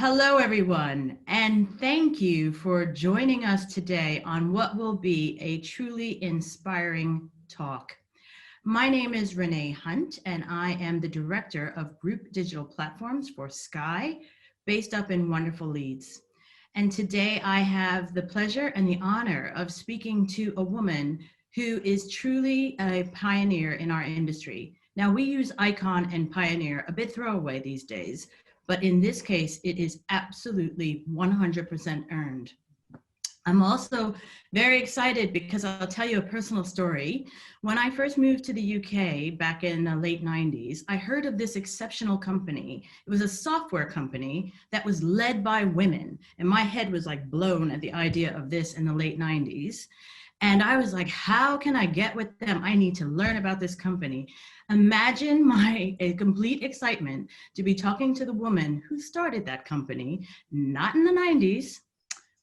Hello, everyone, and thank you for joining us today on what will be a truly inspiring talk. My name is Renee Hunt, and I am the Director of Group Digital Platforms for Sky, based up in wonderful Leeds. And today I have the pleasure and the honor of speaking to a woman who is truly a pioneer in our industry. Now, we use icon and pioneer a bit throwaway these days, but in this case, it is absolutely 100% earned. I'm also very excited because I'll tell you a personal story. When I first moved to the UK back in the late 90s, I heard of this exceptional company. It was a software company that was led by women. And my head was like blown at the idea of this in the late 90s. And I was like, how can I get with them? I need to learn about this company. Imagine my complete excitement to be talking to the woman who started that company, not in the 90s,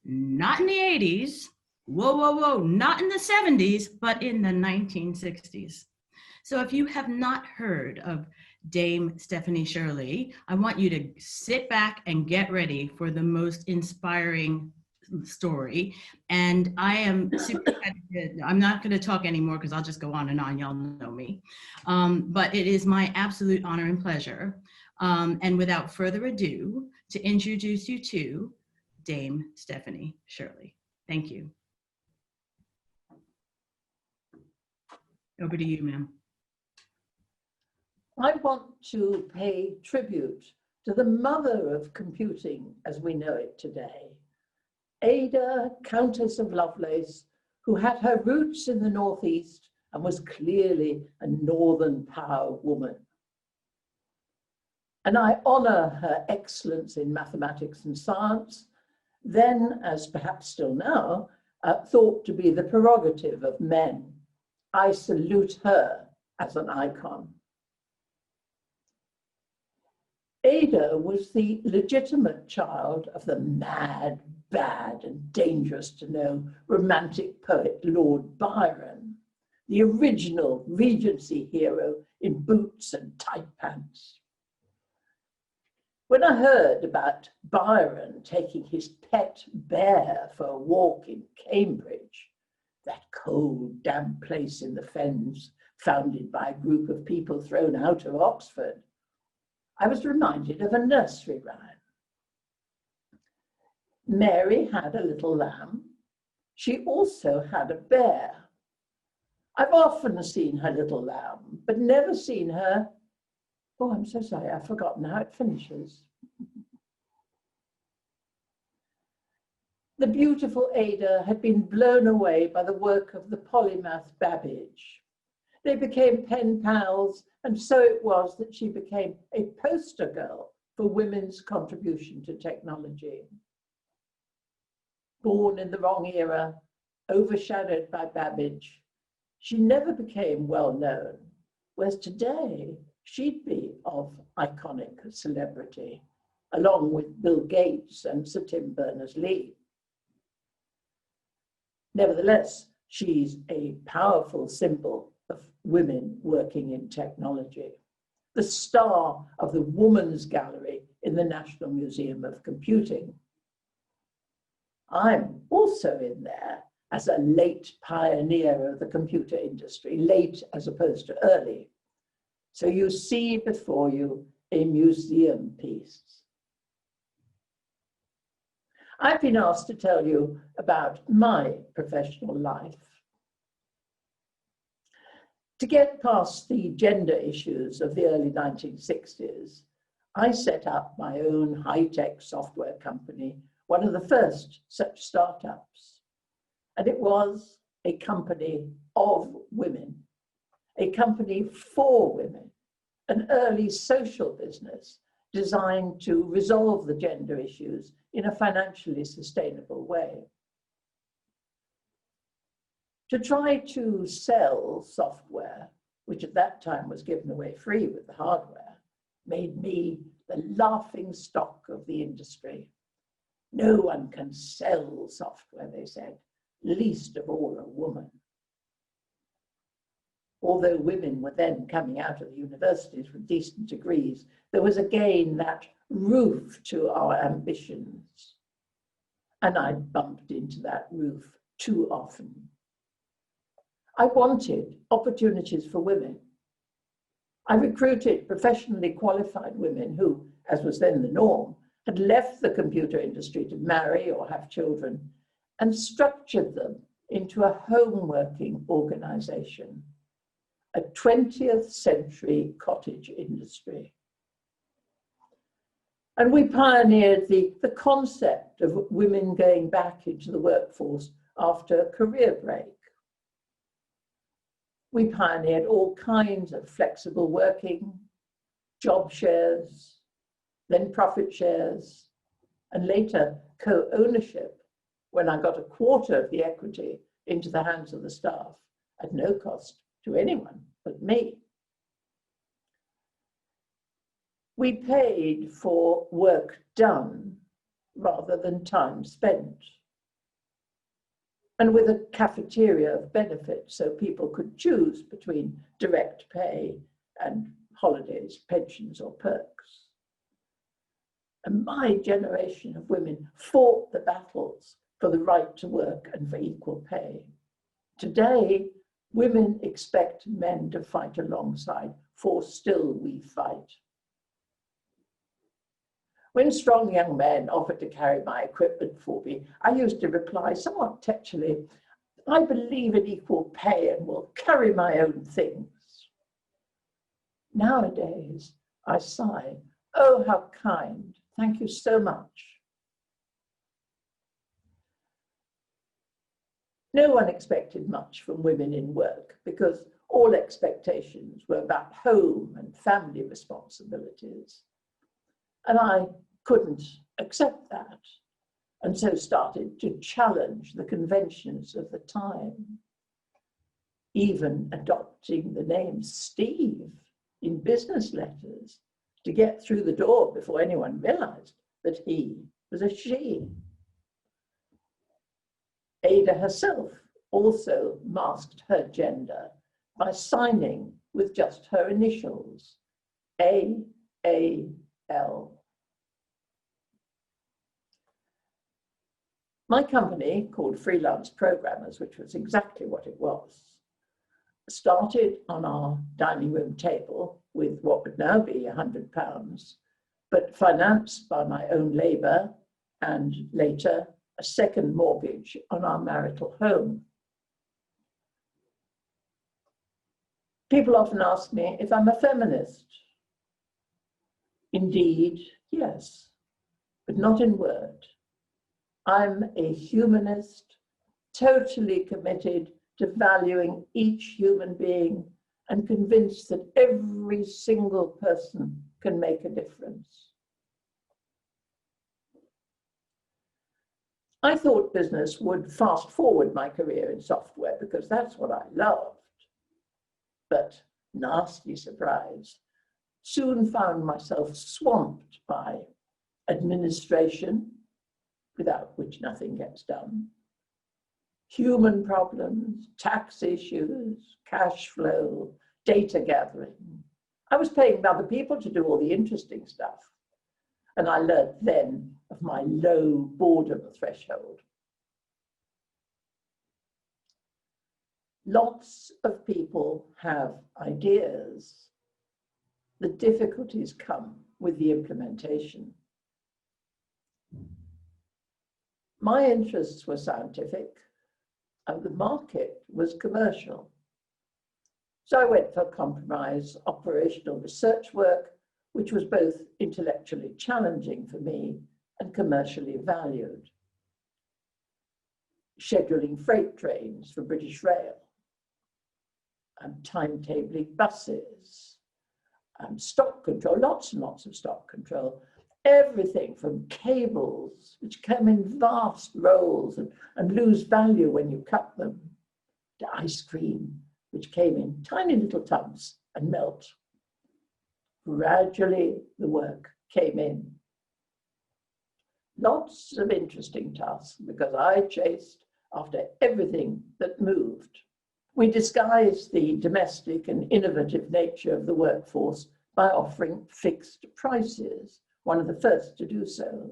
not in the 80s, not in the 70s, but in the 1960s. So if you have not heard of Dame Stephanie Shirley, I want you to sit back and get ready for the most inspiring story. And I am super excited. I'm not going to talk anymore because I'll just go on and on. Y'all know me. But it is my absolute honor and pleasure. And without further ado, to introduce you to Dame Stephanie Shirley. Thank you. Over to you, ma'am. I want to pay tribute to the mother of computing as we know it today, Ada, Countess of Lovelace, who had her roots in the Northeast and was clearly a Northern power woman. And I honor her excellence in mathematics and science, then, as perhaps still now, thought to be the prerogative of men. I salute her as an icon. Ada was the legitimate child of the mad, bad, and dangerous to know romantic poet Lord Byron, the original Regency hero in boots and tight pants. When I heard about Byron taking his pet bear for a walk in Cambridge, that cold, damp place in the fens founded by a group of people thrown out of Oxford, I was reminded of a nursery rhyme. Mary had a little lamb. She also had a bear. I've often seen her little lamb, but never seen her. Oh, I'm so sorry, I've forgotten how it finishes. The beautiful Ada had been blown away by the work of the polymath Babbage. They became pen pals, and so it was that she became a poster girl for women's contribution to technology. Born in the wrong era, overshadowed by Babbage, she never became well known, whereas today she'd be of iconic celebrity, along with Bill Gates and Sir Tim Berners-Lee. Nevertheless, she's a powerful symbol of women working in technology, the star of the Woman's Gallery in the National Museum of Computing. I'm also in there as a late pioneer of the computer industry, late as opposed to early. So you see before you a museum piece. I've been asked to tell you about my professional life. To get past the gender issues of the early 1960s, I set up my own high-tech software company, one of the first such startups. And it was a company of women, a company for women, an early social business designed to resolve the gender issues in a financially sustainable way. To try to sell software, which at that time was given away free with the hardware, made me the laughing stock of the industry. No one can sell software, they said, least of all a woman. Although women were then coming out of the universities with decent degrees, there was again that roof to our ambitions. And I bumped into that roof too often. I wanted opportunities for women. I recruited professionally qualified women who, as was then the norm, had left the computer industry to marry or have children, and structured them into a home working organization, a 20th century cottage industry. And we pioneered the concept of women going back into the workforce after a career break. We pioneered all kinds of flexible working, job shares, then profit shares, and later co-ownership, when I got a quarter of the equity into the hands of the staff at no cost to anyone but me. We paid for work done rather than time spent, and with a cafeteria of benefits so people could choose between direct pay and holidays, pensions, or perks. And my generation of women fought the battles for the right to work and for equal pay. Today, women expect men to fight alongside, for still we fight. When strong young men offered to carry my equipment for me, I used to reply somewhat tetchily, "I believe in equal pay and will carry my own things." Nowadays, I sigh, "Oh, how kind. Thank you so much." No one expected much from women in work because all expectations were about home and family responsibilities. And I couldn't accept that, and so started to challenge the conventions of the time, even adopting the name Steve in business letters to get through the door before anyone realized that he was a she. Ada herself also masked her gender by signing with just her initials, A-A-L. My company, called Freelance Programmers, which was exactly what it was, started on our dining room table with what would now be £100, but financed by my own labour and later a second mortgage on our marital home. People often ask me if I'm a feminist. Indeed, yes, but not in word. I'm a humanist, totally committed to valuing each human being and convinced that every single person can make a difference. I thought business would fast forward my career in software because that's what I loved. But nasty surprise, soon found myself swamped by administration, without which nothing gets done, human problems, tax issues, cash flow, data gathering. I was paying other people to do all the interesting stuff, and I learned then of my low boredom threshold. Lots of people have ideas. The difficulties come with the implementation. My interests were scientific and the market was commercial. So I went for compromise operational research work, which was both intellectually challenging for me and commercially valued. Scheduling freight trains for British Rail, and timetabling buses, and stock control, lots and lots of stock control. Everything from cables, which come in vast rolls and lose value when you cut them, to ice cream, which came in tiny little tubs and melt. Gradually, the work came in. Lots of interesting tasks because I chased after everything that moved. We disguised the domestic and innovative nature of the workforce by offering fixed prices one of the first to do so.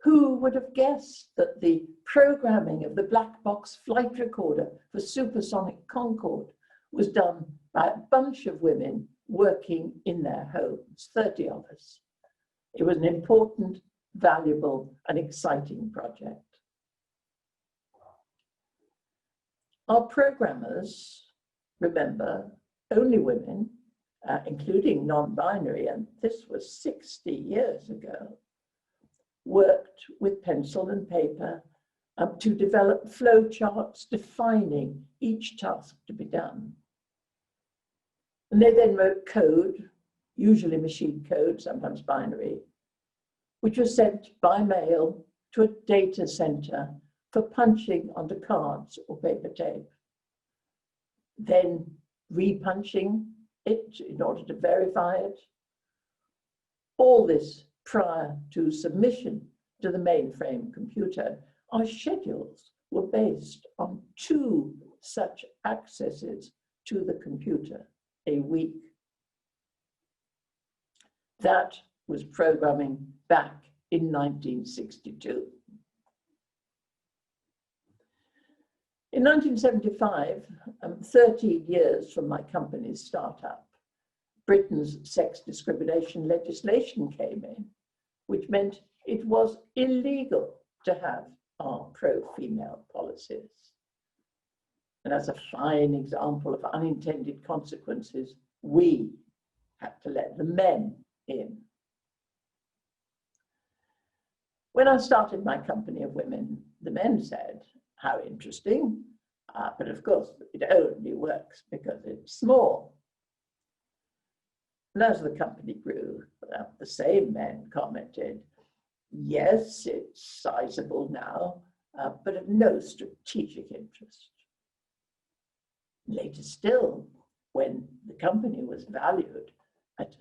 Who would have guessed that the programming of the black box flight recorder for supersonic Concorde was done by a bunch of women working in their homes, 30 of us. It was an important, valuable, and exciting project. Our programmers, remember, only women, including non-binary, and this was 60 years ago, worked with pencil and paper to develop flowcharts defining each task to be done. And they then wrote code, usually machine code, sometimes binary, which was sent by mail to a data center for punching onto cards or paper tape. Then repunching it in order to verify it. All this prior to submission to the mainframe computer. Our schedules were based on 2 such accesses to the computer a week. That was programming back in 1962. In 1975, 13 years from my company's startup, Britain's sex discrimination legislation came in, which meant it was illegal to have our pro-female policies. And as a fine example of unintended consequences, we had to let the men in. When I started my company of women, the men said, "How interesting, but of course it only works because it's small." And as the company grew, the same men commented, "Yes, it's sizable now, but of no strategic interest." Later still, when the company was valued at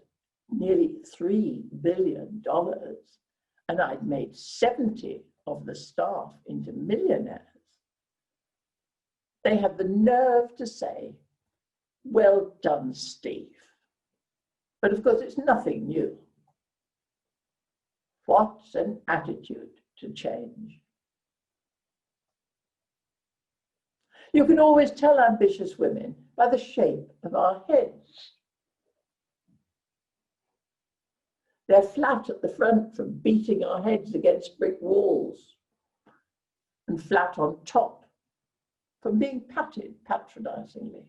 nearly $3 billion, and I'd made 70 of the staff into millionaires, they had the nerve to say, "Well done, Steve." But of course, it's nothing new. What an attitude to change. You can always tell ambitious women by the shape of our heads. They're flat at the front from beating our heads against brick walls, and flat on top from being patted patronizingly.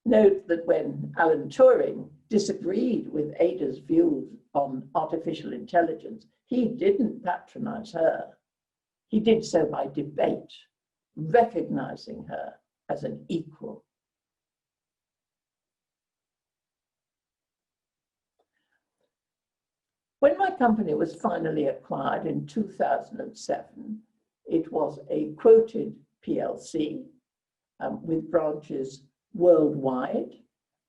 Note that when Alan Turing disagreed with Ada's views on artificial intelligence, he didn't patronize her. He did so by debate, recognizing her as an equal. When my company was finally acquired in 2007, it was a quoted PLC with branches worldwide,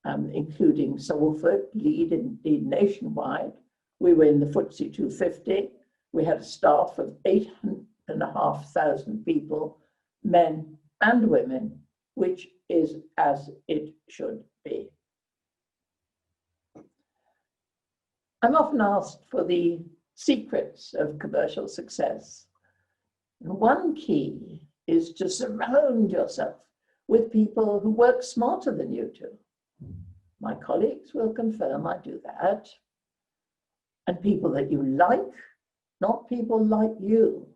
including Salford, Leeds, indeed nationwide. We were in the FTSE 250. We had a staff of 8,500 people, men and women, which is as it should be. I'm often asked for the secrets of commercial success. And one key is to surround yourself with people who work smarter than you do. My colleagues will confirm I do that. And people that you like, not people like you.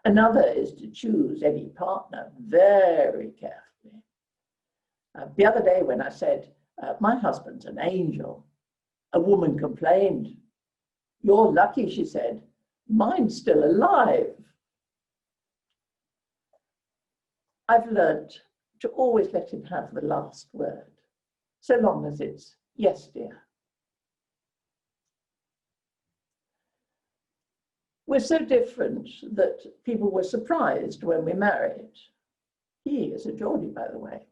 Another is to choose any partner very carefully. The other day when I said, "My husband's an angel," a woman complained. "You're lucky," she said. "Mine's still alive." I've learned to always let him have the last word, so long as it's "yes, dear." We're so different that people were surprised when we married. He is a Geordie, by the way.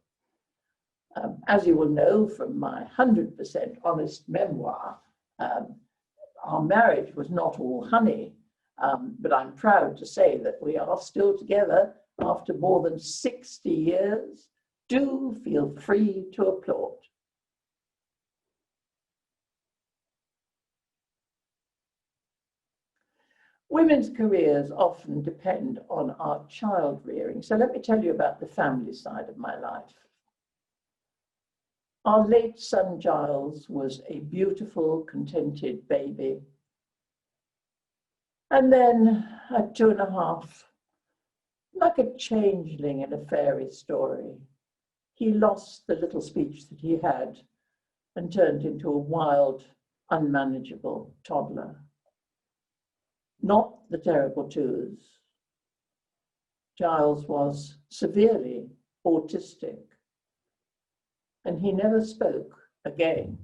As you will know from my 100% honest memoir, our marriage was not all honey, but I'm proud to say that we are still together after more than 60 years, Do feel free to applaud. Women's careers often depend on our child rearing. So let me tell you about the family side of my life. Our late son Giles was a beautiful, contented baby. And then at 2.5, like a changeling in a fairy story, he lost the little speech that he had and turned into a wild, unmanageable toddler. Not the terrible twos. Giles was severely autistic, and he never spoke again.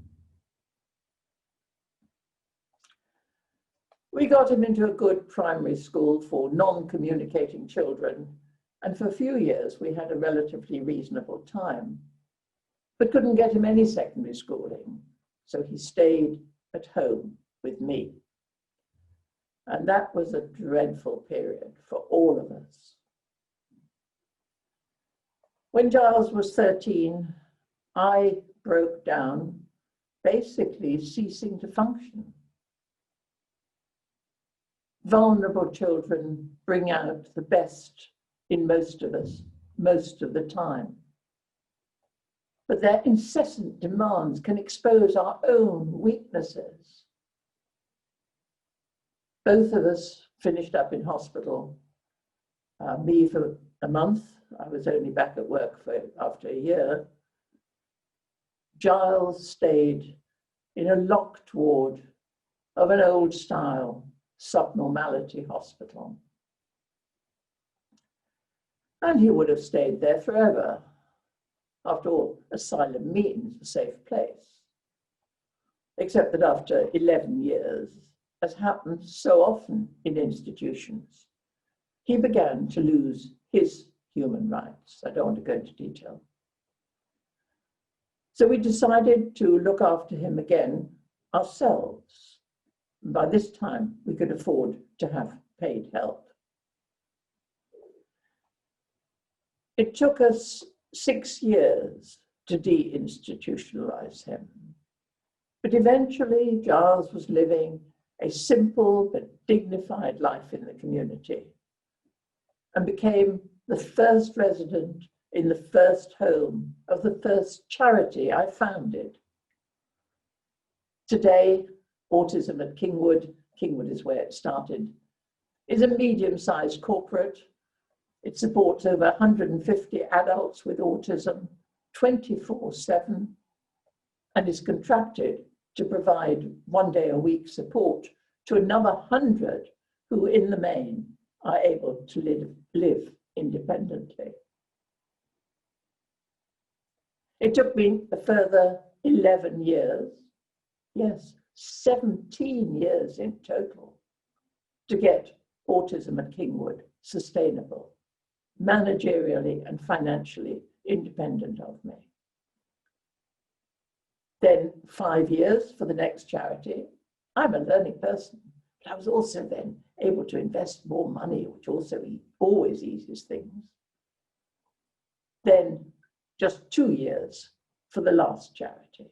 We got him into a good primary school for non-communicating children, and for a few years we had a relatively reasonable time, but couldn't get him any secondary schooling, so he stayed at home with me. And that was a dreadful period for all of us. When Giles was 13, I broke down, basically ceasing to function. Vulnerable children bring out the best in most of us, most of the time. But their incessant demands can expose our own weaknesses. Both of us finished up in hospital. Me for a month. I was only back at work after a year. Giles stayed in a locked ward of an old-style subnormality hospital. And he would have stayed there forever. After all, asylum means a safe place. Except that after 11 years, as happens so often in institutions, he began to lose his human rights. I don't want to go into detail. So we decided to look after him again ourselves. And by this time, we could afford to have paid help. It took us 6 years to deinstitutionalize him. But eventually, Giles was living a simple but dignified life in the community and became the first resident in the first home of the first charity I founded. Today, Autism at Kingwood is where it started, is a medium-sized corporate. It supports over 150 adults with autism 24/7 and is contracted to provide 1 day a week support to another 100 who in the main are able to live independently. It took me a further 11 years, yes, 17 years in total, to get Autism at Kingwood sustainable, managerially and financially independent of me. Then 5 years for the next charity. I'm a learning person, but I was also then able to invest more money, which also always eases things. Then just 2 years for the last charity.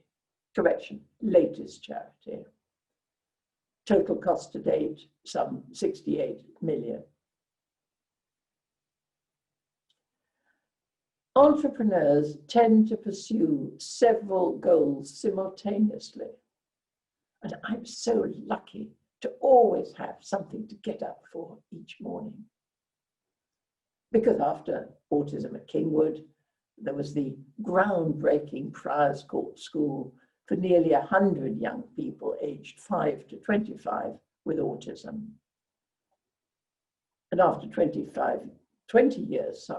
Correction, latest charity. Total cost to date, some 68 million. Entrepreneurs tend to pursue several goals simultaneously. And I'm so lucky to always have something to get up for each morning. Because after Autism at Kingwood, there was the groundbreaking Friars Court School for nearly 100 young people aged 5 to 25 with autism. And after 20 years,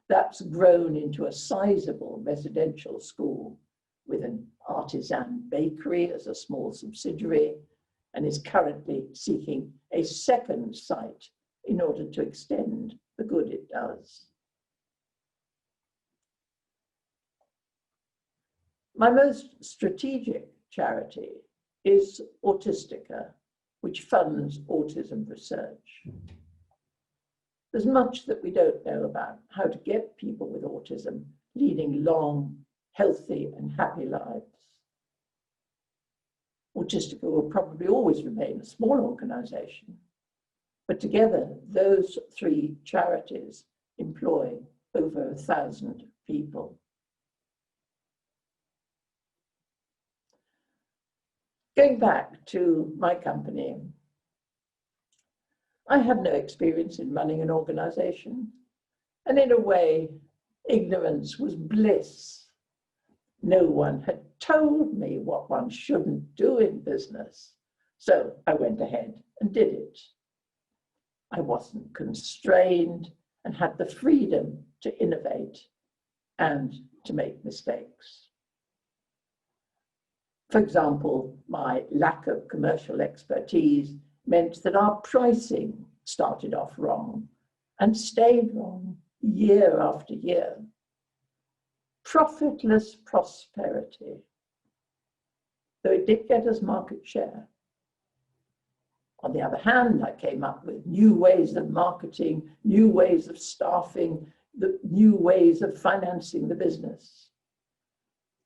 that's grown into a sizable residential school with an artisan bakery as a small subsidiary, and is currently seeking a second site in order to extend the good it does. My most strategic charity is Autistica, which funds autism research. There's much that we don't know about how to get people with autism leading long, healthy and happy lives. Autistica will probably always remain a small organization, but together those three charities employ over 1,000 people. Going back to my company, I had no experience in running an organization, and in a way, ignorance was bliss. No one had told me what one shouldn't do in business, so I went ahead and did it. I wasn't constrained and had the freedom to innovate and to make mistakes. For example, my lack of commercial expertise meant that our pricing started off wrong and stayed wrong year after year. Profitless prosperity, though it did get us market share. On the other hand, I came up with new ways of marketing, new ways of staffing, new ways of financing the business.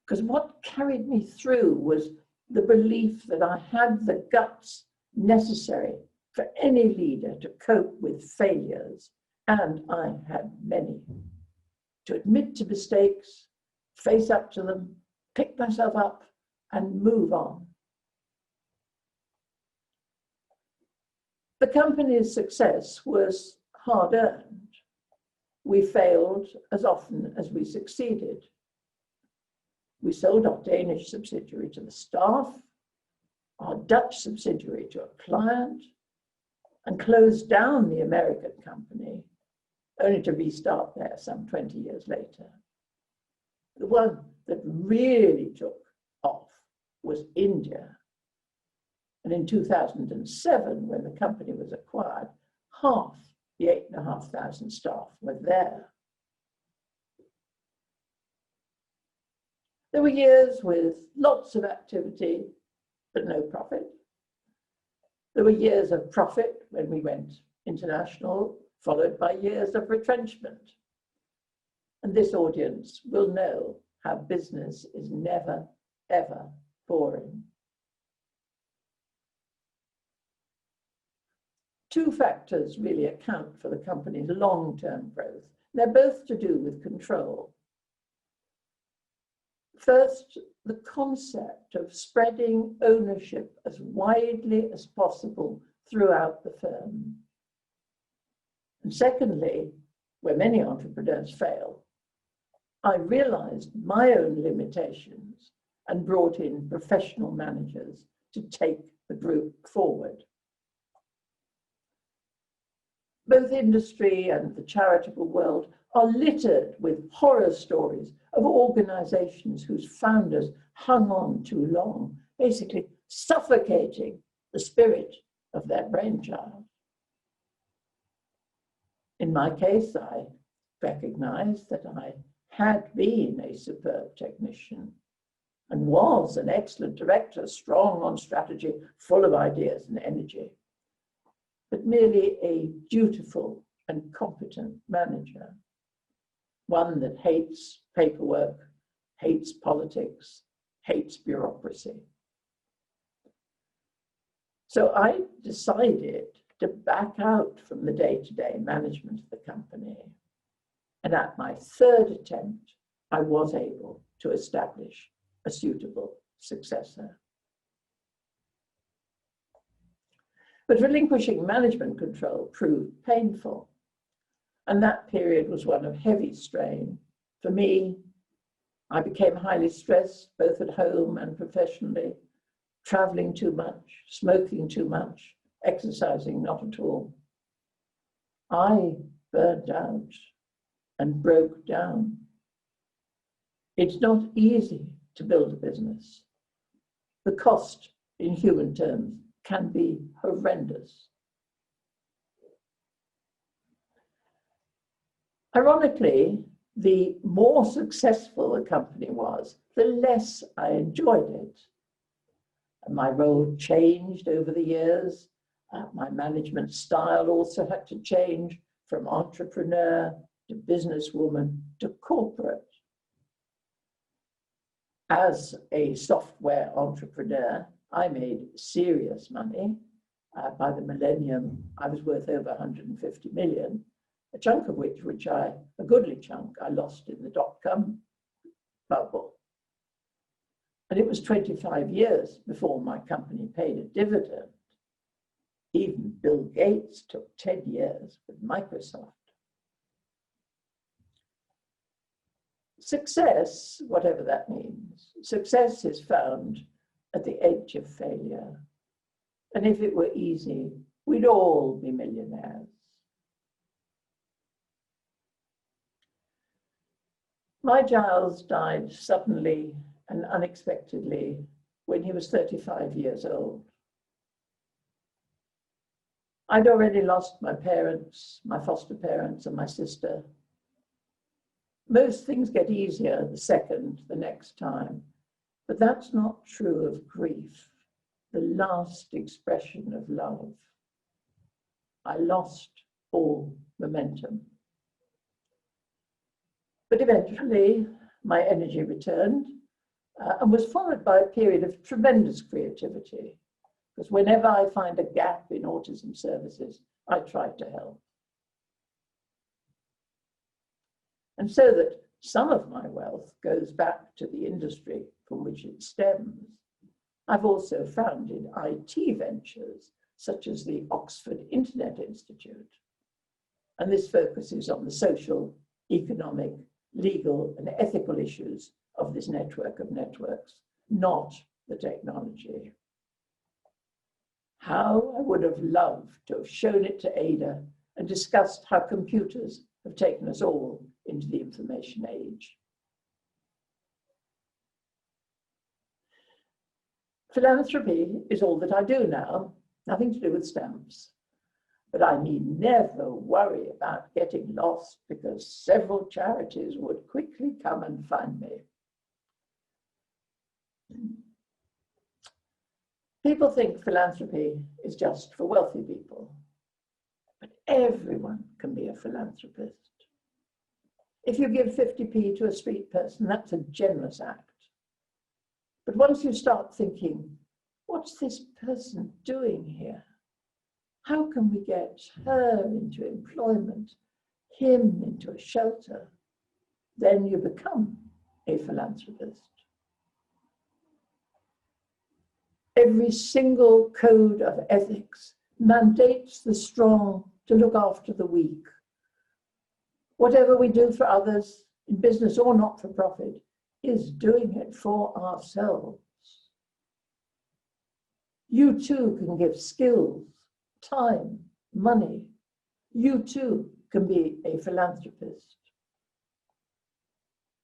Because what carried me through was the belief that I had the guts necessary for any leader to cope with failures, and I had many. To admit to mistakes, face up to them, pick myself up, and move on. The company's success was hard-earned. We failed as often as we succeeded. We sold our Danish subsidiary to the staff, our Dutch subsidiary to a client, and closed down the American company, only to restart there some 20 years later. The one that really took off was India. And in 2007, when the company was acquired, half the 8,500 staff were there. There were years with lots of activity, but no profit. There were years of profit when we went international, followed by years of retrenchment. And this audience will know how business is never, ever boring. Two factors really account for the company's long-term growth. They're both to do with control. First, the concept of spreading ownership as widely as possible throughout the firm. And secondly, where many entrepreneurs fail, I realized my own limitations and brought in professional managers to take the group forward. Both industry and the charitable world are littered with horror stories of organizations whose founders hung on too long, basically suffocating the spirit of their brainchild. In my case, I recognized that I had been a superb technician and was an excellent director, strong on strategy, full of ideas and energy, but merely a dutiful and competent manager, one that hates paperwork, hates politics, hates bureaucracy. So I decided to back out from the day-to-day management of the company. And at my third attempt, I was able to establish a suitable successor. But relinquishing management control proved painful. And that period was one of heavy strain. For me, I became highly stressed, both at home and professionally, traveling too much, smoking too much, exercising not at all. I burned out and broke down. It's not easy to build a business. The cost in human terms can be horrendous. Ironically, the more successful a company was, the less I enjoyed it. And my role changed over the years. My management style also had to change from entrepreneur to businesswoman to corporate. As a software entrepreneur, I made serious money. By the millennium, I was worth over 150 million, a chunk of which a goodly chunk, I lost in the dot-com bubble. And it was 25 years before my company paid a dividend. Even Bill Gates took 10 years with Microsoft. Success, whatever that means, success is found at the edge of failure. And if it were easy, we'd all be millionaires. My Giles died suddenly and unexpectedly when he was 35 years old. I'd already lost my parents, my foster parents, and my sister. Most things get easier the next time, but that's not true of grief, the last expression of love. I lost all momentum. But eventually, my energy returned and was followed by a period of tremendous creativity, because whenever I find a gap in autism services, I try to help. And so that some of my wealth goes back to the industry from which it stems. I've also founded IT ventures, such as the Oxford Internet Institute. And this focuses on the social, economic, legal, and ethical issues of this network of networks, not the technology. How I would have loved to have shown it to Ada and discussed how computers have taken us all into the information age. Philanthropy is all that I do now, nothing to do with stamps. But I need never worry about getting lost because several charities would quickly come and find me. People think philanthropy is just for wealthy people, but everyone can be a philanthropist. If you give 50p to a street person, that's a generous act. But once you start thinking, what's this person doing here? How can we get her into employment, him into a shelter? Then you become a philanthropist. Every single code of ethics mandates the strong to look after the weak. Whatever we do for others, in business or not for profit, is doing it for ourselves. You too can give skills, time, money. You too can be a philanthropist.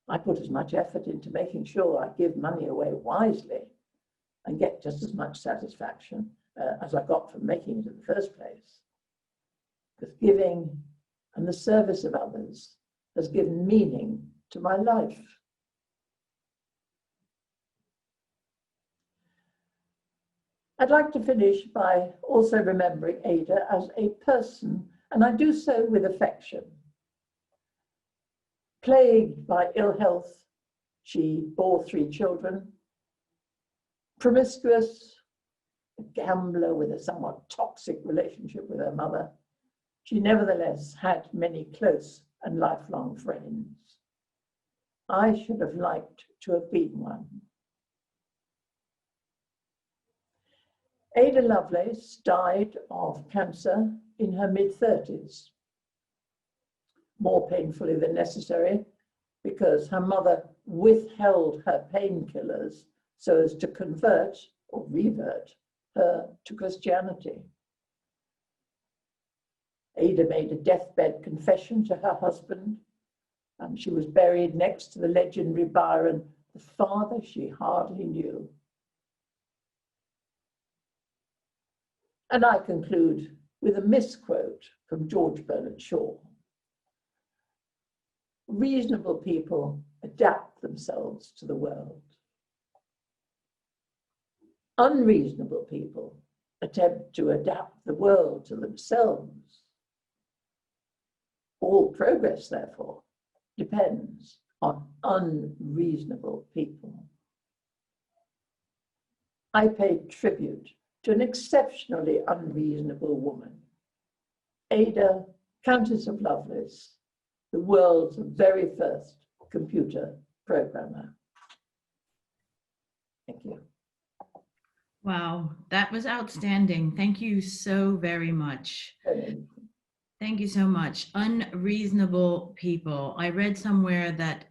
I put as much effort into making sure I give money away wisely and get just as much satisfaction as I got from making it in the first place. Because giving and the service of others has given meaning to my life. I'd like to finish by also remembering Ada as a person, and I do so with affection. Plagued by ill health, she bore 3 children. Promiscuous, a gambler with a somewhat toxic relationship with her mother, she nevertheless had many close and lifelong friends. I should have liked to have been one. Ada Lovelace died of cancer in her mid-30s, more painfully than necessary, because her mother withheld her painkillers so as to convert or revert her to Christianity. Ada made a deathbed confession to her husband, and she was buried next to the legendary Byron, the father she hardly knew. And I conclude with a misquote from George Bernard Shaw. Reasonable people adapt themselves to the world. Unreasonable people attempt to adapt the world to themselves. All progress, therefore, depends on unreasonable people. I paid tribute to an exceptionally unreasonable woman, Ada, Countess of Lovelace, the world's very first computer programmer. Thank you. Wow, that was outstanding. Thank you so very much. Thank you so much. Unreasonable people. I read somewhere that,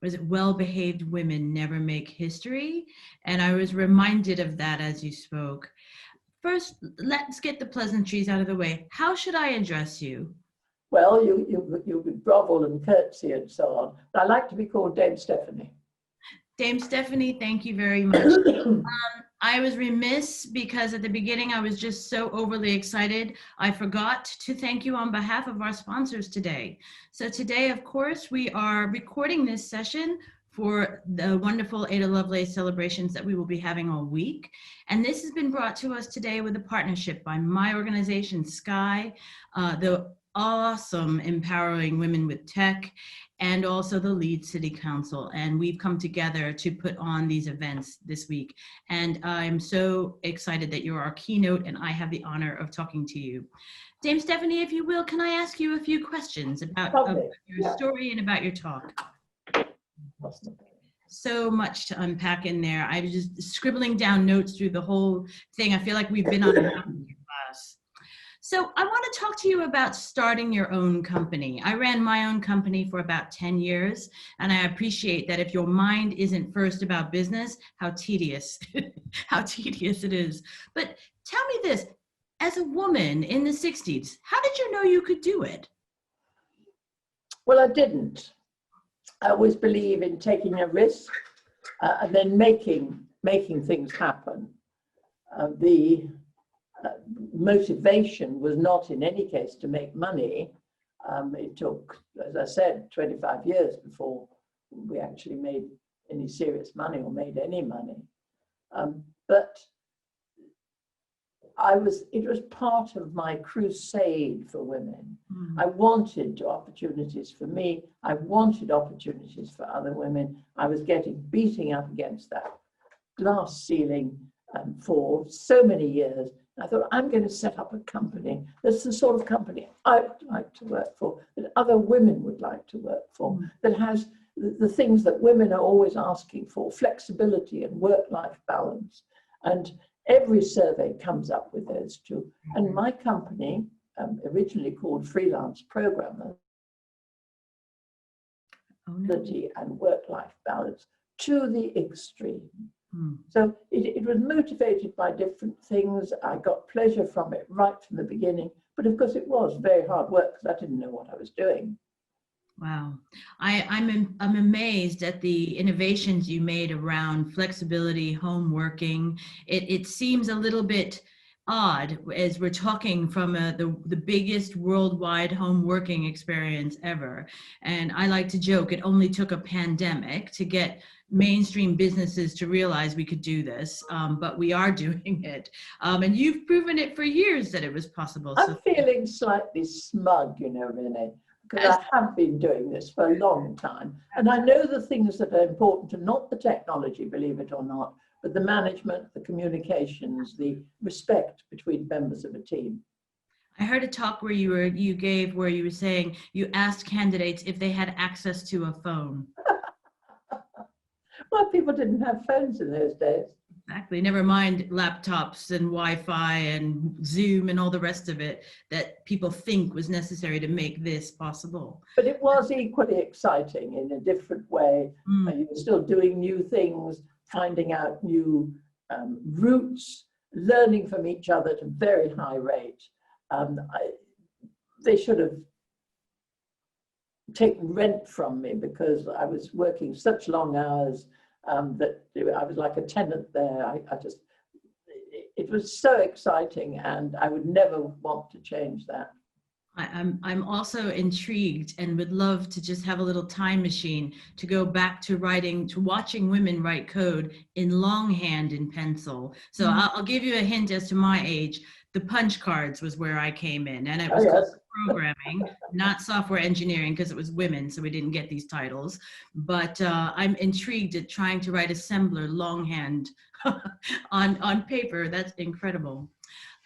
was it well-behaved women never make history? And I was reminded of that as you spoke. First, let's get the pleasantries out of the way. How should I address you? Well, you would grovel and curtsy and so on. I like to be called Dame Stephanie. Dame Stephanie, thank you very much. I was remiss because at the beginning I was just so overly excited. I forgot to thank you on behalf of our sponsors today. So today, of course, we are recording this session for the wonderful Ada Lovelace celebrations that we will be having all week. And this has been brought to us today with a partnership by my organization, Sky, the awesome Empowering Women with Tech, and also the Leeds City Council. And we've come together to put on these events this week. And I'm so excited that you're our keynote and I have the honor of talking to you. Dame Stephanie, if you will, can I ask you a few questions about your story and about your talk? So much to unpack in there. I was just scribbling down notes through the whole thing. I feel like we've been on a class. So I want to talk to you about starting your own company. I ran my own company for about 10 years, and I appreciate that if your mind isn't first about business, how tedious, how tedious it is. But tell me this, as a woman in the 60s, how did you know you could do it? Well, I didn't. I always believe in taking a risk and then making things happen. The motivation was not in any case to make money. It took, as I said, 25 years before we actually made any serious money or made any money. But it was part of my crusade for women. I wanted opportunities for me. I wanted opportunities for other women. I was beating up against that glass ceiling for so many years. I thought, I'm going to set up a company. That's the sort of company I would like to work for, that other women would like to work for, that has the things that women are always asking for, flexibility and work-life balance. And every survey comes up with those two. And my company, originally called Freelance Programmers, and work-life balance to the extreme. So it was motivated by different things. I got pleasure from it right from the beginning, but of course it was very hard work because I didn't know what I was doing. Wow. I'm amazed at the innovations you made around flexibility, home working. It seems a little bit odd as we're talking from the biggest worldwide home working experience ever. And I like to joke, it only took a pandemic to get mainstream businesses to realize we could do this, but we are doing it. And you've proven it for years that it was possible. I'm feeling slightly smug, you know, Renee, because I have been doing this for a long time. And I know the things that are important, and not the technology, believe it or not, but the management, the communications, the respect between members of a team. I heard a talk where you were saying you asked candidates if they had access to a phone. Well, people didn't have phones in those days. Exactly. Never mind laptops and Wi-Fi and Zoom and all the rest of it that people think was necessary to make this possible. But it was equally exciting in a different way. You were still doing new things, finding out new routes, learning from each other at a very high rate. They should have taken rent from me because I was working such long hours that I was like a tenant there. It was so exciting, and I would never want to change that. I'm also intrigued and would love to just have a little time machine to go back to watching women write code in longhand in pencil. So I'll give you a hint as to my age. The punch cards was where I came in, and it was called programming, not software engineering, because it was women, so we didn't get these titles. But I'm intrigued at trying to write assembler longhand on paper. That's incredible.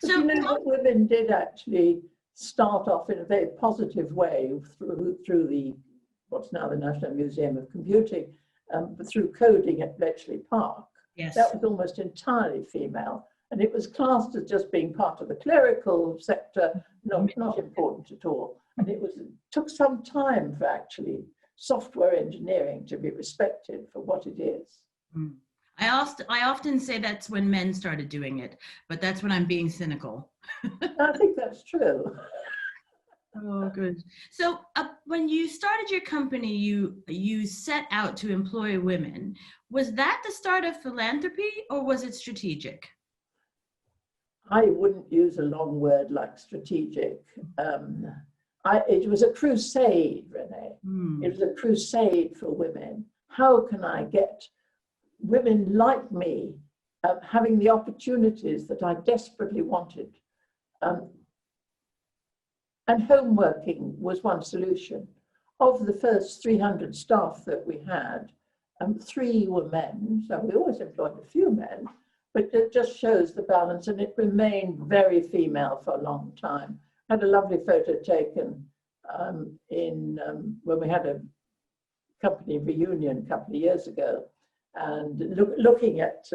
But So you know that women did actually start off in a very positive way through the what's now the National Museum of Computing, but through coding at Bletchley Park. yes, That was almost entirely female, and it was classed as just being part of the clerical sector, not important at all. And it took some time for actually software engineering to be respected for what it is. Mm. I often say that's when men started doing it, but that's when I'm being cynical. I think that's true. Oh, good. So when you started your company, you set out to employ women. Was that the start of philanthropy, or was it strategic? I wouldn't use a long word like strategic. It was a crusade, Renee. It was a crusade for women. How can I get women like me having the opportunities that I desperately wanted? And home working was one solution. Of the first 300 staff that we had, 3 were men, so we always employed a few men, but it just shows the balance, and it remained very female for a long time. I had a lovely photo taken when we had a company reunion a couple of years ago, and looking at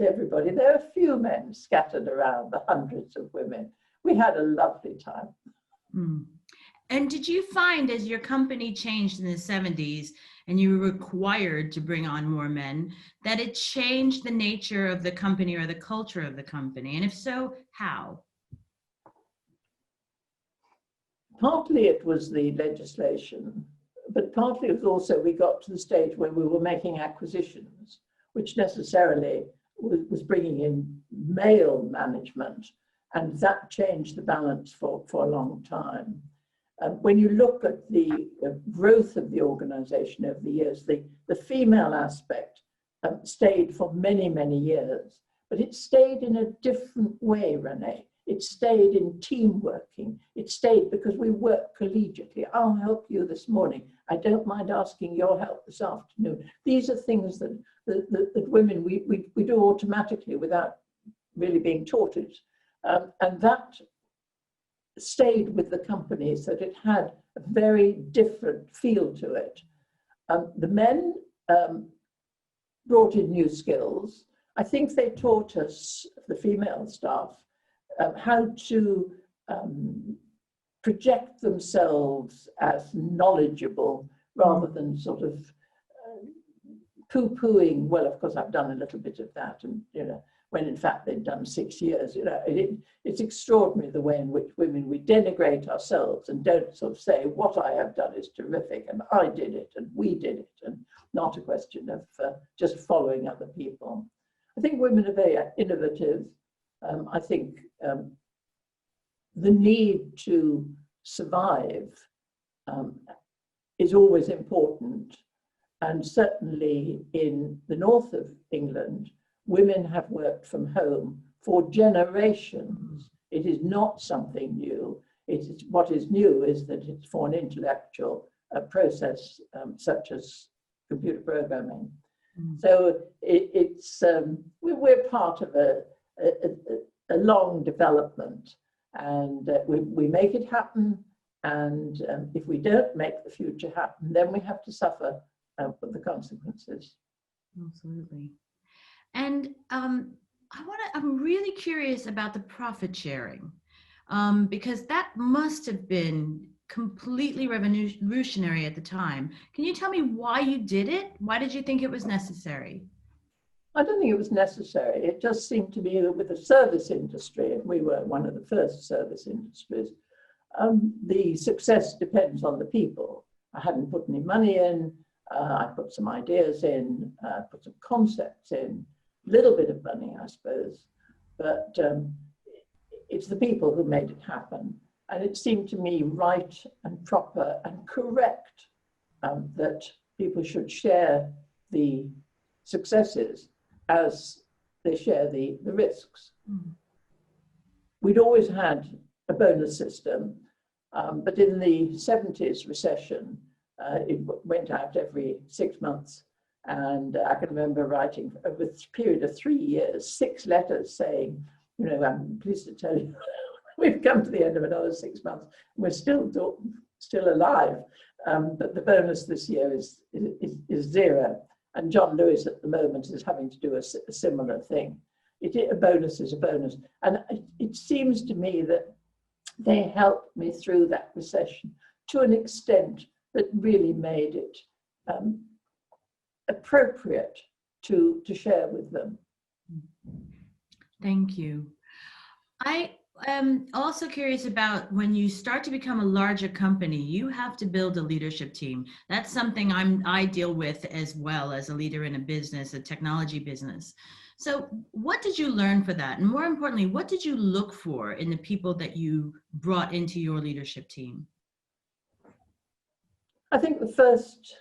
everybody, there are a few men scattered around the hundreds of women. We had a lovely time. Mm. And did you find, as your company changed in the 70s and you were required to bring on more men, that it changed the nature of the company or the culture of the company? And if so, how? Partly it was the legislation, but partly it was also we got to the stage where we were making acquisitions, which necessarily was bringing in male management, and that changed the balance for a long time. When you look at the growth of the organization over the years, the female aspect stayed for many, many years, but it stayed in a different way, Renee. It stayed in team working. It stayed because we work collegiately. I'll help you this morning. I don't mind asking your help this afternoon. These are things that women, we do automatically without really being taught it. And that stayed with the company so that it had a very different feel to it. The men brought in new skills. I think they taught us, the female staff, how to project themselves as knowledgeable rather than sort of poo-pooing. Well, of course, I've done a little bit of that, and when in fact they'd done 6 years. It's extraordinary the way in which women, we denigrate ourselves and don't sort of say what I have done is terrific and I did it and we did it, and not a question of just following other people. I think women are very innovative. I think the need to survive is always important, and certainly in the north of England, women have worked from home for generations. It is not something new. What is new is that it's for an intellectual process such as computer programming. So we're part of a long development, and we make it happen. And if we don't make the future happen, then we have to suffer the consequences. Absolutely. And I'm really curious about the profit sharing, because that must have been completely revolutionary at the time. Can you tell me why you did it? Why did you think it was necessary? I don't think it was necessary. It just seemed to be with the service industry, and we were one of the first service industries. The success depends on the people. I hadn't put any money in. I put some ideas in, put some concepts in, a little bit of money, I suppose. But it's the people who made it happen. And it seemed to me right and proper and correct that people should share the successes as they share the risks. We'd always had a bonus system. But in the 70s recession, it went out every 6 months. And I can remember writing over a period of 3 years, 6 letters saying, I'm pleased to tell you, we've come to the end of another 6 months. We're still alive. But the bonus this year is 0. And John Lewis at the moment is having to do a similar thing. A bonus is a bonus. And it seems to me that they helped me through that recession to an extent that really made it appropriate to share with them. Thank you. I am also curious about when you start to become a larger company, you have to build a leadership team. That's something I deal with as well as a leader in a business, a technology business. So what did you learn for that? And more importantly, what did you look for in the people that you brought into your leadership team? I think the first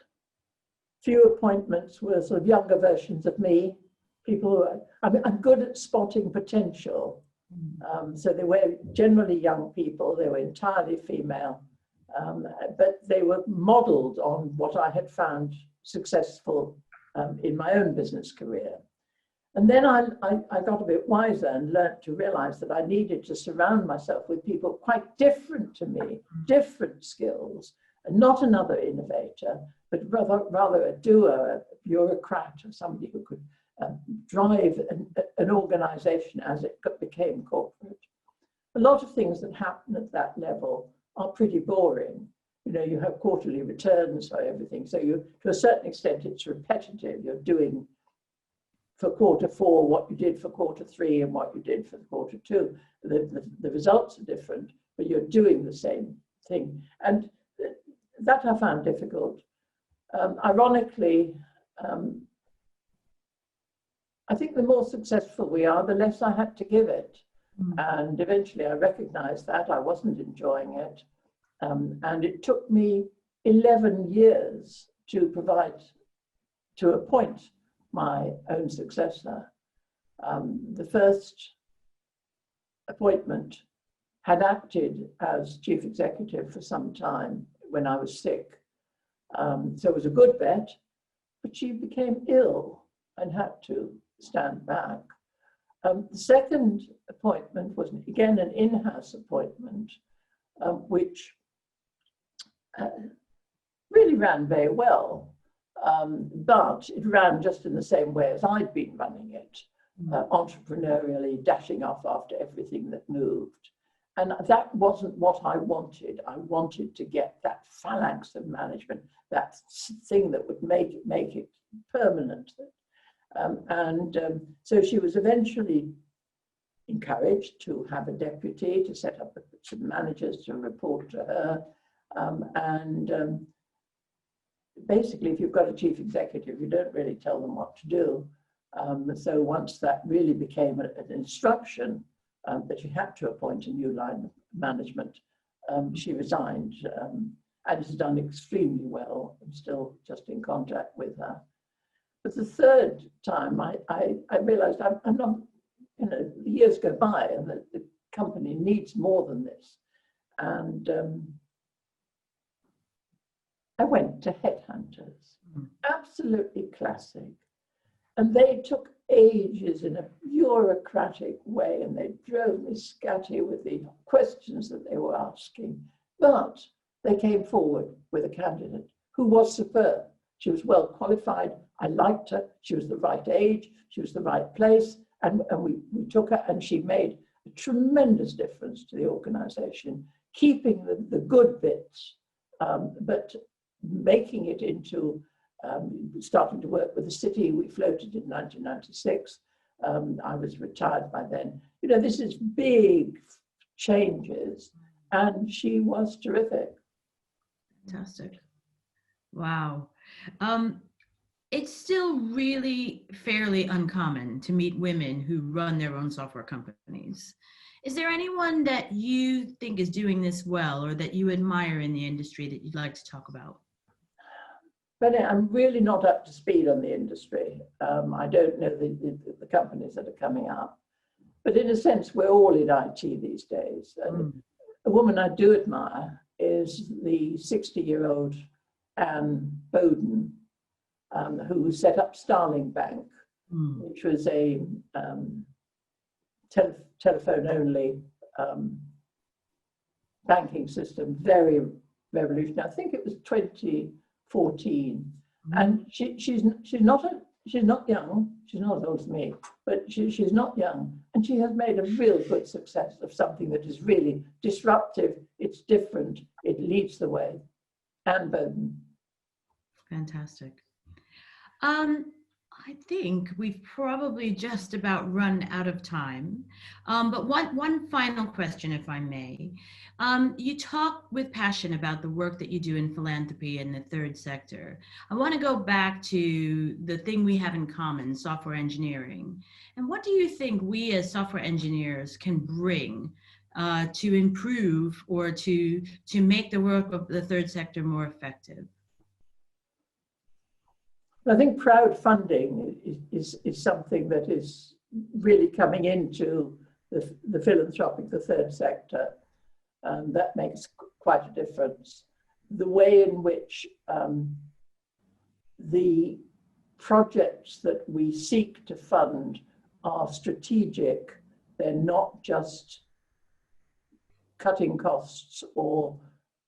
few appointments were sort of younger versions of me, people who I'm good at spotting potential. So they were generally young people, they were entirely female, but they were modeled on what I had found successful in my own business career. And then I got a bit wiser and learned to realize that I needed to surround myself with people quite different to me, different skills, and not another innovator, but rather a doer, a bureaucrat, or somebody who could drive an organization as it became corporate. A lot of things that happen at that level are pretty boring. You have quarterly returns for everything. So to a certain extent, it's repetitive. You're doing for quarter 4 what you did for quarter 3 and what you did for quarter 2. The results are different, but you're doing the same thing. And that I found difficult. Ironically, I think the more successful we are, the less I had to give it. And eventually I recognized that I wasn't enjoying it. And it took me 11 years to appoint my own successor. The first appointment had acted as chief executive for some time when I was sick. So it was a good bet, but she became ill and had to stand back. The second appointment was again an in-house appointment, which really ran very well, but it ran just in the same way as I'd been running it, entrepreneurially, dashing off after everything that moved. And that wasn't what I wanted. I wanted to get that phalanx of management, that thing that would make it permanent. So she was eventually encouraged to have a deputy, to set up some managers to report to her. Basically, if you've got a chief executive, you don't really tell them what to do. So once that really became an instruction that you had to appoint a new line of management, she resigned and has done extremely well. I'm still just in contact with her. But the third time, I realized I'm not, the years go by and the company needs more than this. And I went to headhunters, absolutely classic. And they took ages in a bureaucratic way, and they drove me scatty with the questions that they were asking. But they came forward with a candidate who was superb. She was well qualified. I liked her. She was the right age. She was the right place. And we took her, and she made a tremendous difference to the organization, keeping the good bits, but making it into starting to work with the city. We floated in 1996. I was retired by then. This is big changes, and she was terrific. Fantastic. Wow. It's still really fairly uncommon to meet women who run their own software companies. Is there anyone that you think is doing this well or that you admire in the industry that you'd like to talk about? But I'm really not up to speed on the industry. I don't know the companies that are coming up. But in a sense, we're all in IT these days. And a woman I do admire is the 60-year-old Anne Bowden, who set up Starling Bank, which was a telephone-only banking system, very revolutionary. I think it was 2014, and she's not young. She's not as old as me, but she's not young, and she has made a real good success of something that is really disruptive. It's different. It leads the way. Anne Bowden. Fantastic. I think we've probably just about run out of time. But one final question, if I may. You talk with passion about the work that you do in philanthropy and the third sector. I want to go back to the thing we have in common, software engineering. And what do you think we as software engineers can bring to improve or to make the work of the third sector more effective? I think crowdfunding is something that is really coming into the philanthropic, the third sector. That makes quite a difference. The way in which the projects that we seek to fund are strategic, they're not just cutting costs or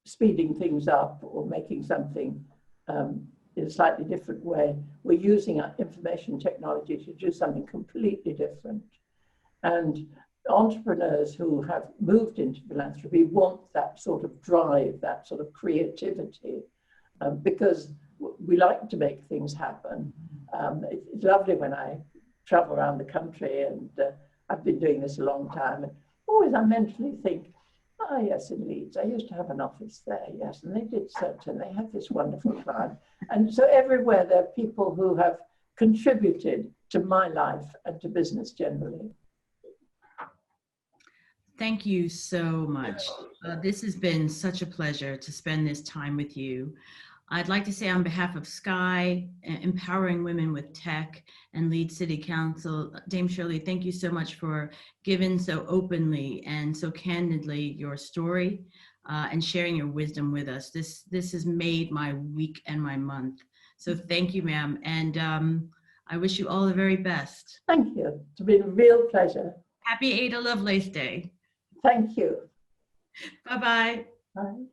speeding things up or making something in a slightly different way. We're using our information technology to do something completely different. And entrepreneurs who have moved into philanthropy want that sort of drive, that sort of creativity, because we like to make things happen. It's lovely when I travel around the country, and I've been doing this a long time, and always I mentally think, oh yes, in Leeds, I used to have an office there, yes, and they did such, and they had this wonderful client. And so everywhere there are people who have contributed to my life and to business generally. Thank you so much. This has been such a pleasure to spend this time with you. I'd like to say on behalf of Sky, Empowering Women with Tech, and Leeds City Council, Dame Shirley, thank you so much for giving so openly and so candidly your story and sharing your wisdom with us. This has made my week and my month. So thank you, ma'am. And I wish you all the very best. Thank you. It's been a real pleasure. Happy Ada Lovelace Day. Thank you. Bye-bye. Bye.